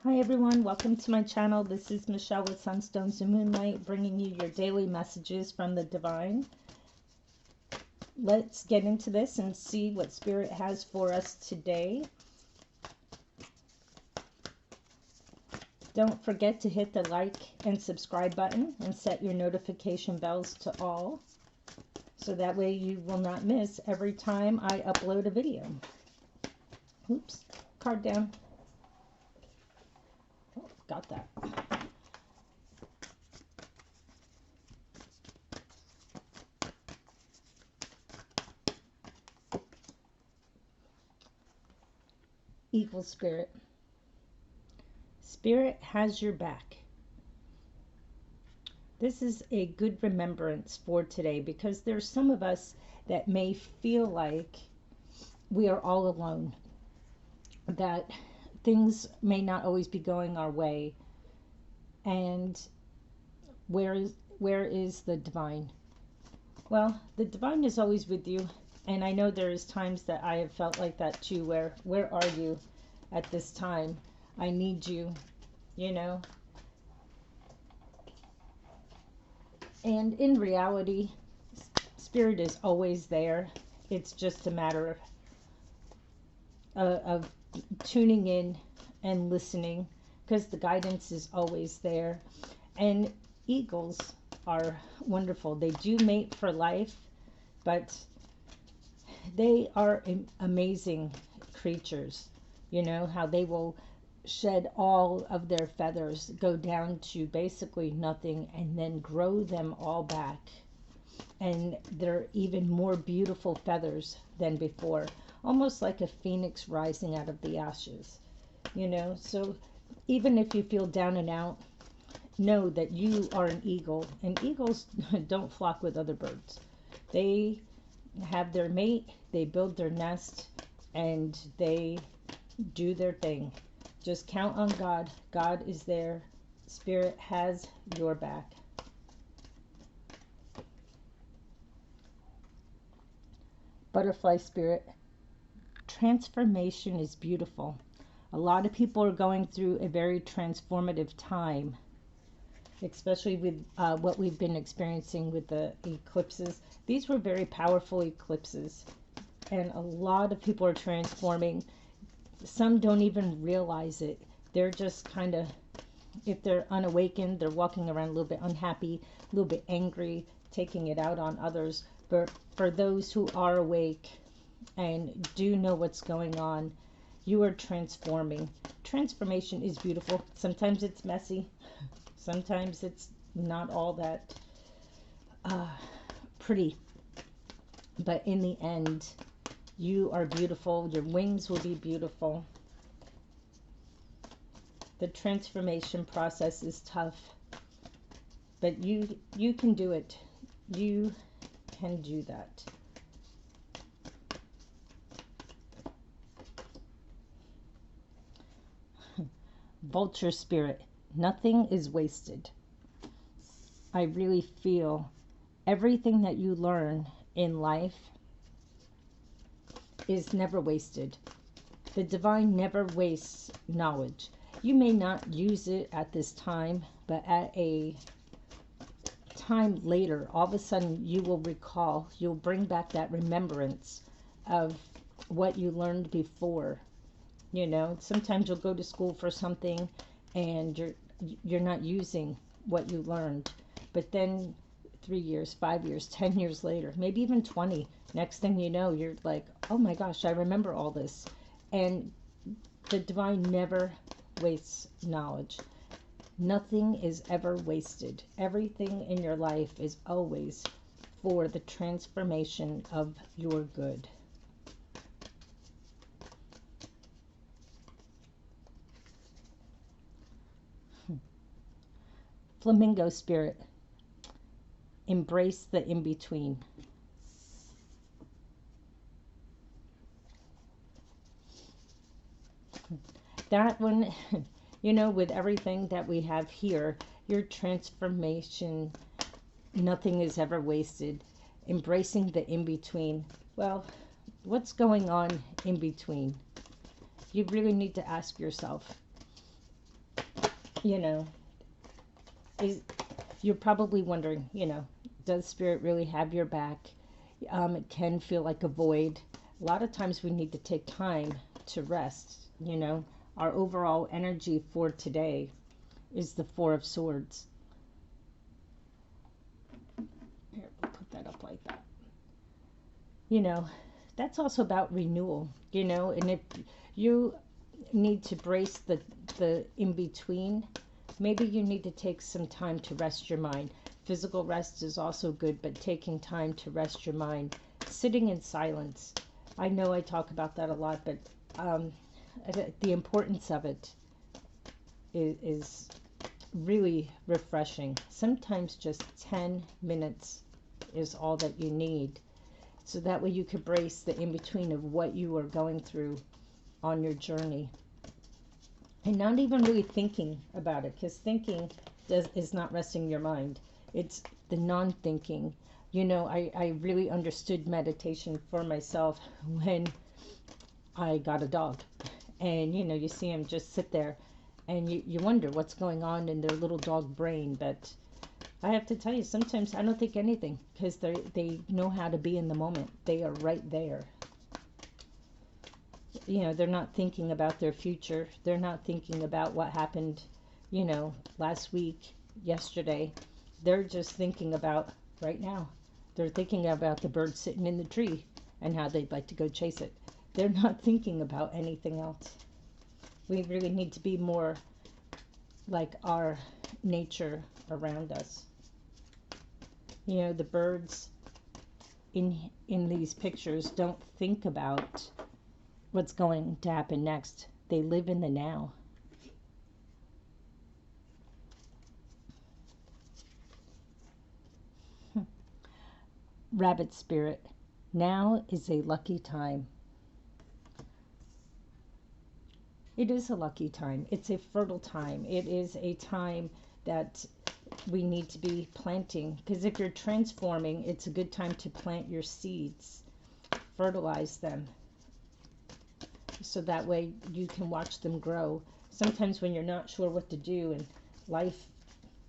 Hi everyone, welcome to my channel. This is Michelle with Sunstones and Moonlight, bringing you your daily messages from the divine. Let's get into this and see what Spirit has for us today. Don't forget to hit the like and subscribe button and set your notification bells to all, so that way you will not miss every time I upload a video. Oops, card down. Oh, got that. Eagle Spirit. Spirit has your back. This is a good remembrance for today, because there's some of us that may feel like we are all alone, that things may not always be going our way, and where is the divine? Well, the divine is always with you, and I know there is times that I have felt like that too, where are you at this time? I need you, you know. And in reality, Spirit is always there. It's just a matter of tuning in and listening, because the guidance is always there. And eagles are wonderful. They do mate for life, but they are amazing creatures. You know how they will shed all of their feathers, go down to basically nothing, and then grow them all back. And they're even more beautiful feathers than before, almost like a phoenix rising out of the ashes, you know. So even if you feel down and out, know that you are an eagle, and eagles don't flock with other birds. They have their mate, they build their nest, and they do their thing. Just count on God. God is there. Spirit has your back. Butterfly Spirit. Transformation is beautiful. A lot of people are going through a very transformative time, especially with what we've been experiencing with the eclipses. These were very powerful eclipses, and a lot of people are transforming. Some don't even realize it. They're just kind of, if they're unawakened, they're walking around a little bit unhappy, a little bit angry, taking it out on others. But for those who are awake and do know what's going on, you are transforming. Transformation is beautiful. Sometimes it's messy. Sometimes it's not all that pretty. But in the end, you are beautiful. Your wings will be beautiful. The transformation process is tough, but you can do it. You can do that. Vulture Spirit. Nothing is wasted. I really feel everything that you learn in life is never wasted. The divine never wastes knowledge. You may not use it at this time, but at a time later, all of a sudden you will recall, you'll bring back that remembrance of what you learned before. You know, sometimes you'll go to school for something and you're not using what you learned, but then 3 years, 5 years, 10 years later, maybe even 20, next thing you know, you're like, oh my gosh, I remember all this. And the divine never wastes knowledge. Nothing is ever wasted. Everything in your life is always for the transformation of your good. Flamingo Spirit. Embrace the in-between. That one, you know, with everything that we have here, your transformation, nothing is ever wasted. Embracing the in-between. Well, what's going on in between? You really need to ask yourself. You know, is you're probably wondering, does spirit really have your back? It can feel like a void. A lot of times we need to take time to rest. Our overall energy for today is the Four of Swords. Here, we'll put that up like that. You know, that's also about renewal, and if you need to brace the in between, maybe you need to take some time to rest your mind. Physical rest is also good, but taking time to rest your mind, sitting in silence. I know I talk about that a lot, but um, the importance of it is really refreshing. Sometimes just 10 minutes is all that you need. So that way you could brace the in between of what you are going through on your journey. And not even really thinking about it, because thinking is not resting your mind. It's the non-thinking. I really understood meditation for myself when I got a dog. And, you see them just sit there and you wonder what's going on in their little dog brain. But I have to tell you, sometimes I don't think anything, because they know how to be in the moment. They are right there. They're not thinking about their future. They're not thinking about what happened, last week, yesterday. They're just thinking about right now. They're thinking about the bird sitting in the tree and how they'd like to go chase it. They're not thinking about anything else. We really need to be more like our nature around us. The birds in these pictures don't think about what's going to happen next. They live in the now. Rabbit spirit. Now is a lucky time. It is a lucky time. It's a fertile time. It is a time that we need to be planting, because if you're transforming, it's a good time to plant your seeds, fertilize them, so that way you can watch them grow. Sometimes when you're not sure what to do and life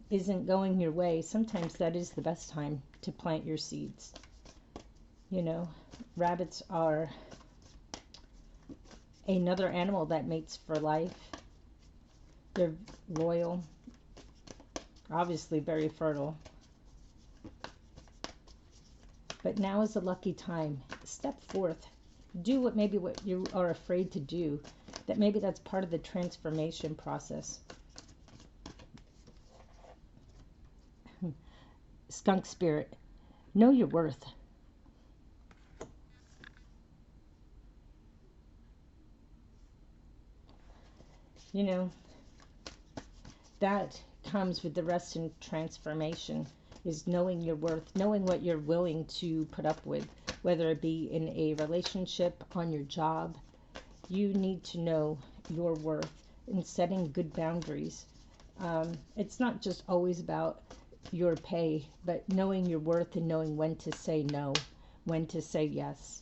isn't going your way, sometimes that is the best time to plant your seeds. Rabbits are another animal that mates for life. They're loyal, obviously very fertile. But now is a lucky time. Step forth. Do what you are afraid to do. Maybe that's part of the transformation process. Skunk spirit. Know your worth. That comes with the rest and transformation, is knowing your worth, knowing what you're willing to put up with, whether it be in a relationship, on your job. You need to know your worth and setting good boundaries. It's not just always about your pay, but knowing your worth and knowing when to say no, when to say yes.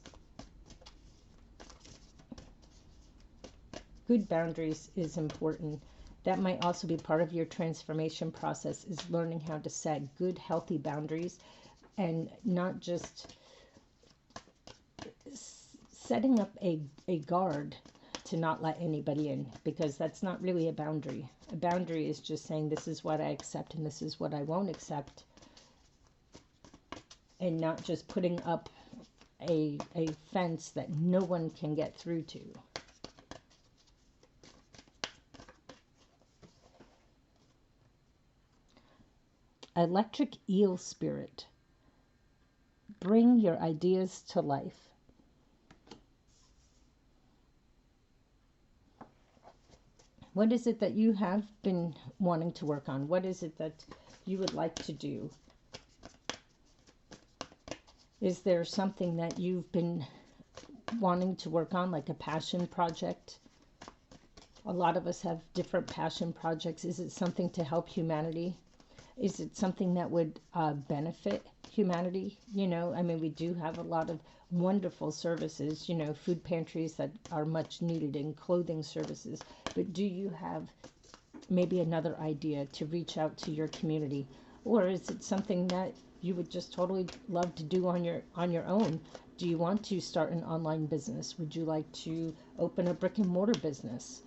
Good boundaries is important. That might also be part of your transformation process, is learning how to set good, healthy boundaries, and not just setting up a guard to not let anybody in, because that's not really a boundary. A boundary is just saying, this is what I accept and this is what I won't accept, and not just putting up a fence that no one can get through to. Electric eel spirit. Bring your ideas to life. What is it that you have been wanting to work on? What is it that you would like to do? Is there something that you've been wanting to work on, like a passion project? A lot of us have different passion projects. Is it something to help humanity? Is it something that would benefit humanity? We do have a lot of wonderful services, food pantries that are much needed, and clothing services. But do you have maybe another idea to reach out to your community? Or is it something that you would just totally love to do on your own? Do you want to start an online business? Would you like to open a brick and mortar business?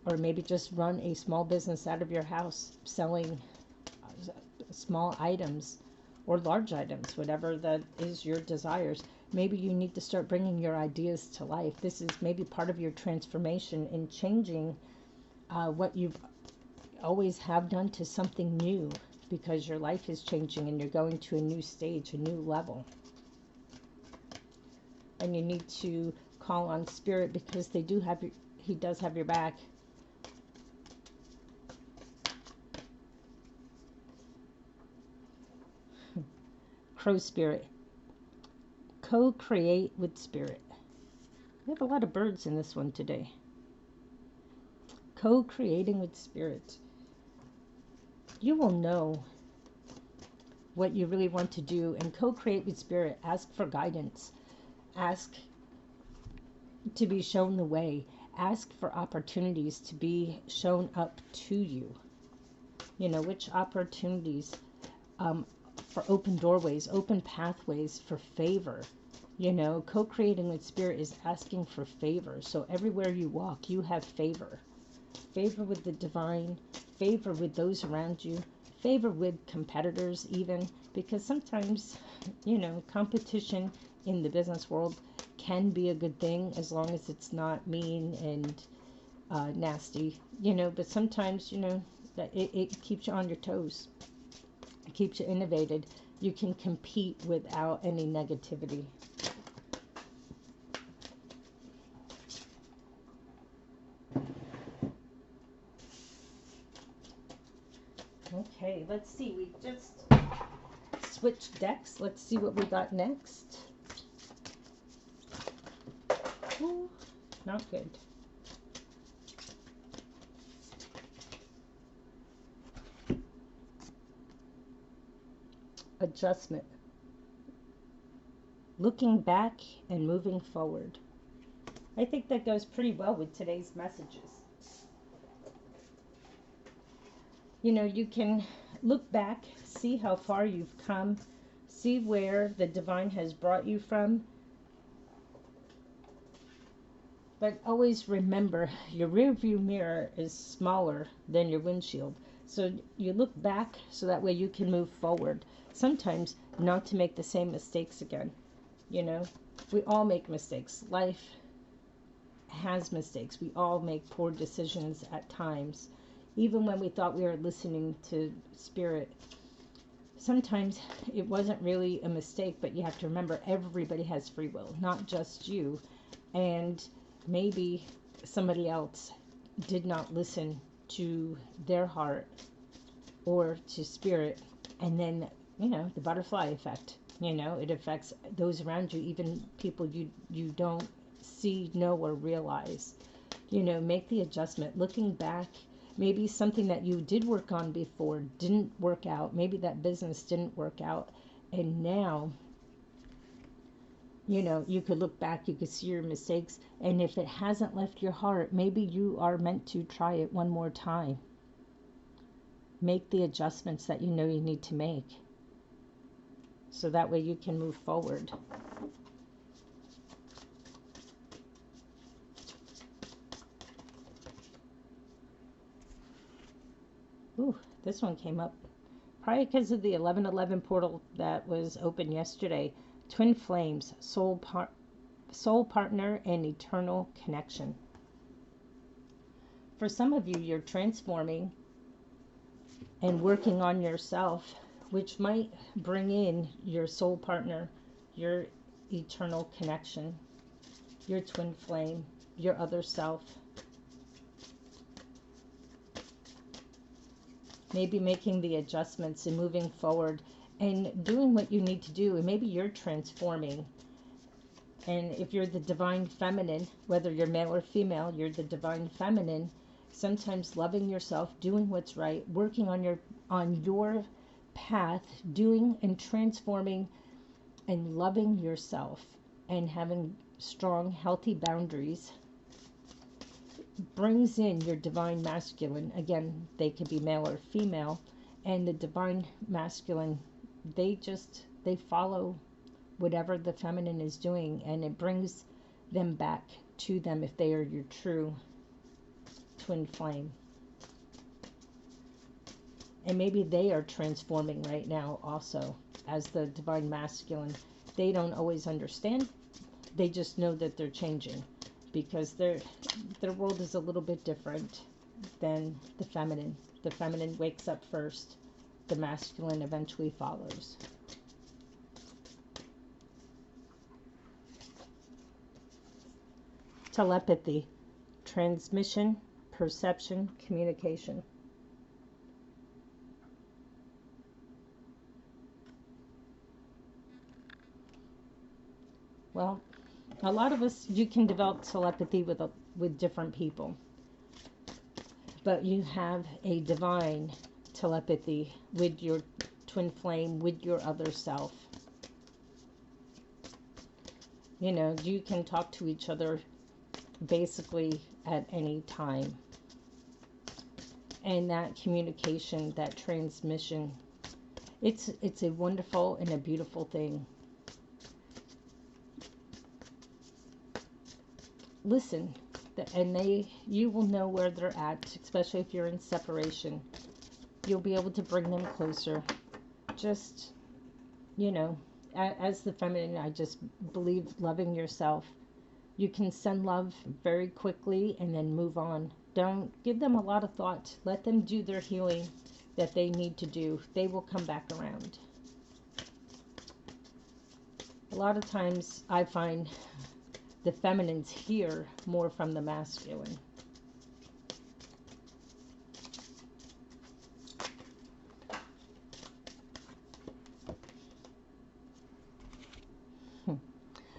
Or maybe just run a small business out of your house selling small items or large items, whatever that is your desires. Maybe you need to start bringing your ideas to life. This is maybe part of your transformation in changing what you've always have done to something new, because your life is changing and you're going to a new stage, a new level. And you need to call on Spirit, because he does have your back. Crow Spirit. Co-create with Spirit. We have a lot of birds in this one today. Co-creating with Spirit. You will know what you really want to do, and co-create with Spirit. Ask for guidance. Ask to be shown the way. Ask for opportunities to be shown up to you. You know, which opportunities for open doorways, open pathways, for favor. You know, co-creating with Spirit is asking for favor. So everywhere you walk, you have favor. Favor with the divine, favor with those around you, favor with competitors even, because sometimes, you know, competition in the business world can be a good thing as long as it's not mean and nasty, you know, but sometimes, you know, that it keeps you on your toes. It keeps you innovated. You can compete without any negativity. Okay, let's see. We just switched decks. Let's see what we got next. Ooh, not good. Adjustment. Looking back and moving forward. I think that goes pretty well with today's messages. You know, you can look back, see how far you've come, see where the divine has brought you from. But always remember, your rear view mirror is smaller than your windshield. So you look back so that way you can move forward. Sometimes not to make the same mistakes again. You know, we all make mistakes. Life has mistakes. We all make poor decisions at times. Even when we thought we were listening to Spirit, sometimes it wasn't really a mistake, but you have to remember everybody has free will, not just you. And maybe somebody else did not listen to their heart or to Spirit. And then, you know, the butterfly effect, you know, it affects those around you, even people you don't see, know, or realize. You know, make the adjustment. Looking back, maybe something that you did work on before didn't work out. Maybe that business didn't work out. And now, you know, you could look back, you could see your mistakes. And if it hasn't left your heart, maybe you are meant to try it one more time. Make the adjustments that you know you need to make. So that way you can move forward. Ooh, this one came up. Probably because of the 1111 portal that was open yesterday. Twin flames, soul partner, and eternal connection. For some of you, you're transforming and working on yourself, which might bring in your soul partner, your eternal connection, your twin flame, your other self. Maybe making the adjustments and moving forward and doing what you need to do. And maybe you're transforming. And if you're the divine feminine, whether you're male or female, you're the divine feminine. Sometimes loving yourself, doing what's right, working on your path, doing and transforming and loving yourself and having strong, healthy boundaries brings in your divine masculine. Again, they could be male or female, and the divine masculine, they follow whatever the feminine is doing, and it brings them back to them if they are your true twin flame. And maybe they are transforming right now also as the divine masculine. They don't always understand. They just know that they're changing because their world is a little bit different than the feminine. The feminine wakes up first. The masculine eventually follows. Telepathy, transmission, perception, communication. Well, a lot of us, you can develop telepathy with different people, but you have a divine telepathy with your twin flame, with your other self. You know, you can talk to each other basically at any time. And that communication, that transmission, it's a wonderful and a beautiful thing. Listen, and you will know where they're at, especially if you're in separation. You'll be able to bring them closer. Just, you know, as the feminine, I just believe loving yourself. You can send love very quickly and then move on. Don't give them a lot of thought. Let them do their healing that they need to do. They will come back around. A lot of times I find the feminines hear more from the masculine.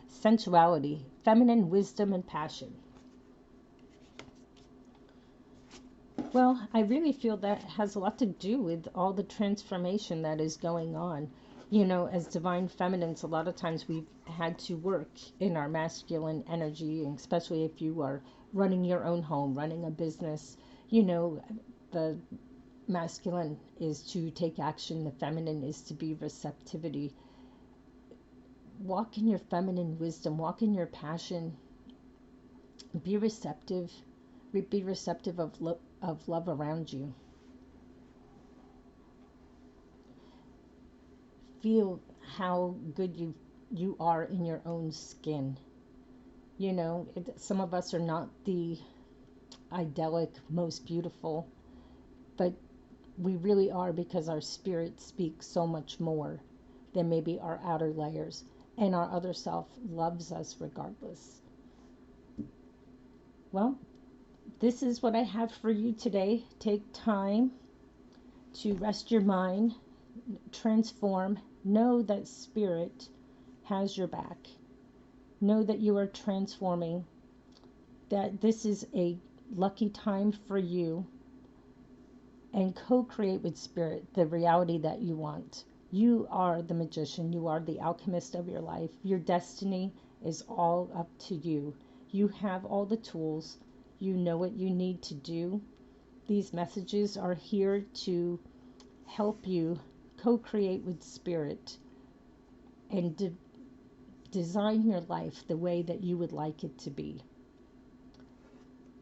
Sensuality, feminine wisdom and passion. Well, I really feel that has a lot to do with all the transformation that is going on. You know, as divine feminines, a lot of times we've had to work in our masculine energy, and especially if you are running your own home, running a business. You know, the masculine is to take action, the feminine is to be receptivity. Walk in your feminine wisdom, walk in your passion, be receptive of love around you. Feel how good you are in your own skin. You know, some of us are not the idyllic, most beautiful, but we really are, because our spirit speaks so much more than maybe our outer layers, and our other self loves us regardless. Well, this is what I have for you today. Take time to rest your mind, transform, know that spirit has your back. Know that you are transforming, that this is a lucky time for you, and co-create with spirit the reality that you want. You are the magician. You are the alchemist of your life. Your destiny is all up to you. You have all the tools. You know what you need to do. These messages are here to help you co-create with spirit and design your life the way that you would like it to be.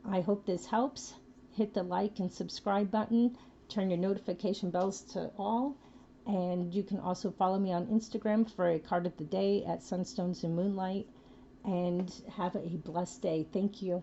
I hope this helps. Hit the like and subscribe button. Turn your notification bells to all. And you can also follow me on Instagram for a card of the day at Sunstones and Moonlight. And have a blessed day. Thank you.